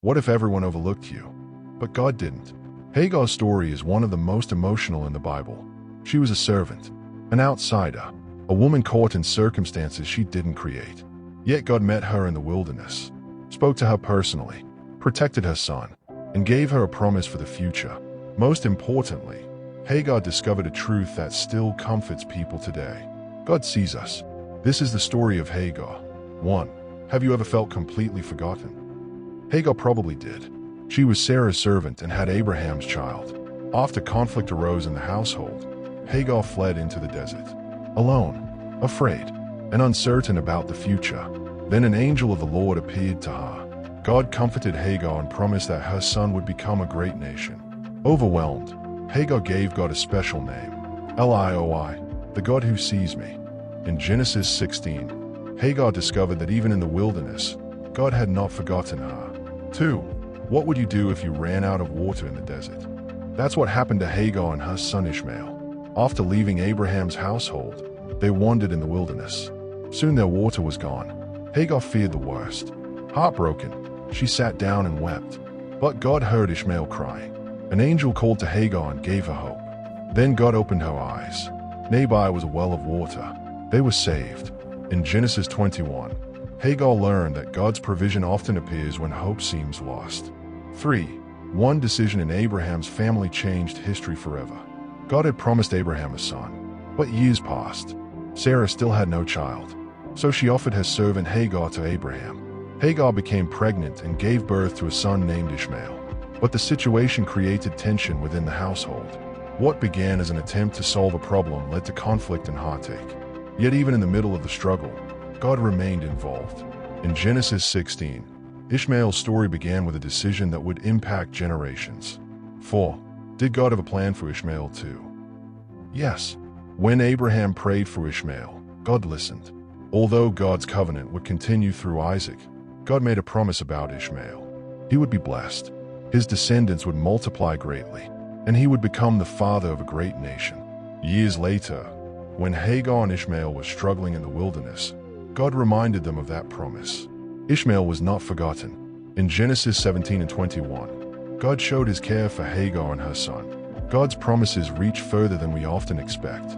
What if everyone overlooked you? But God didn't. Hagar's story is one of the most emotional in the Bible. She was a servant, an outsider, a woman caught in circumstances she didn't create. Yet God met her in the wilderness, spoke to her personally, protected her son, and gave her a promise for the future. Most importantly, Hagar discovered a truth that still comforts people today. God sees us. This is the story of Hagar. 1. Have you ever felt completely forgotten? Hagar probably did. She was Sarah's servant and had Abraham's child. After conflict arose in the household, Hagar fled into the desert, alone, afraid, and uncertain about the future. Then an angel of the Lord appeared to her. God comforted Hagar and promised that her son would become a great nation. Overwhelmed, Hagar gave God a special name, El Roi, the God who sees me. In Genesis 16, Hagar discovered that even in the wilderness, God had not forgotten her. 2. What would you do if you ran out of water in the desert? That's what happened to Hagar and her son Ishmael. After leaving Abraham's household, they wandered in the wilderness. Soon their water was gone. Hagar feared the worst. Heartbroken, she sat down and wept. But God heard Ishmael crying. An angel called to Hagar and gave her hope. Then God opened her eyes. Nearby was a well of water. They were saved. In Genesis 21, Hagar learned that God's provision often appears when hope seems lost. 3. One decision in Abraham's family changed history forever. God had promised Abraham a son, but years passed. Sarah still had no child, so she offered her servant Hagar to Abraham. Hagar became pregnant and gave birth to a son named Ishmael. But the situation created tension within the household. What began as an attempt to solve a problem led to conflict and heartache. Yet even in the middle of the struggle, God remained involved. In Genesis 16, Ishmael's story began with a decision that would impact generations. 4. Did God have a plan for Ishmael too? Yes. When Abraham prayed for Ishmael, God listened. Although God's covenant would continue through Isaac, God made a promise about Ishmael. He would be blessed. His descendants would multiply greatly, and he would become the father of a great nation. Years later, when Hagar and Ishmael were struggling in the wilderness, God reminded them of that promise. Ishmael was not forgotten. In Genesis 17 and 21, God showed his care for Hagar and her son. God's promises reach further than we often expect.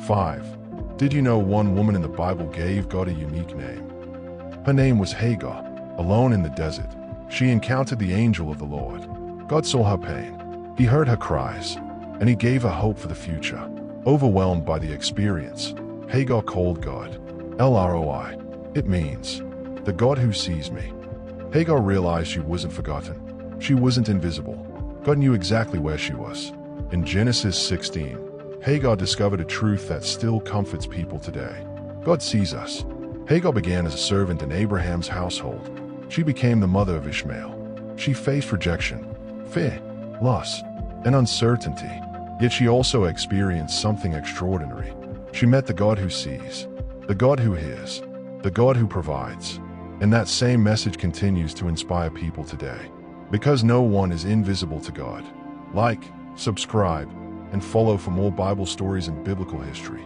5. Did you know one woman in the Bible gave God a unique name? Her name was Hagar. Alone in the desert, she encountered the angel of the Lord. God saw her pain. He heard her cries, and he gave her hope for the future. Overwhelmed by the experience, Hagar called God El Roi. It means, the God who sees me. Hagar realized she wasn't forgotten. She wasn't invisible. God knew exactly where she was. In Genesis 16, Hagar discovered a truth that still comforts people today. God sees us. Hagar began as a servant in Abraham's household. She became the mother of Ishmael. She faced rejection, fear, loss, and uncertainty. Yet she also experienced something extraordinary. She met the God who sees, the God who hears, the God who provides. And that same message continues to inspire people today. Because no one is invisible to God. Like, subscribe, and follow for more Bible stories and biblical history.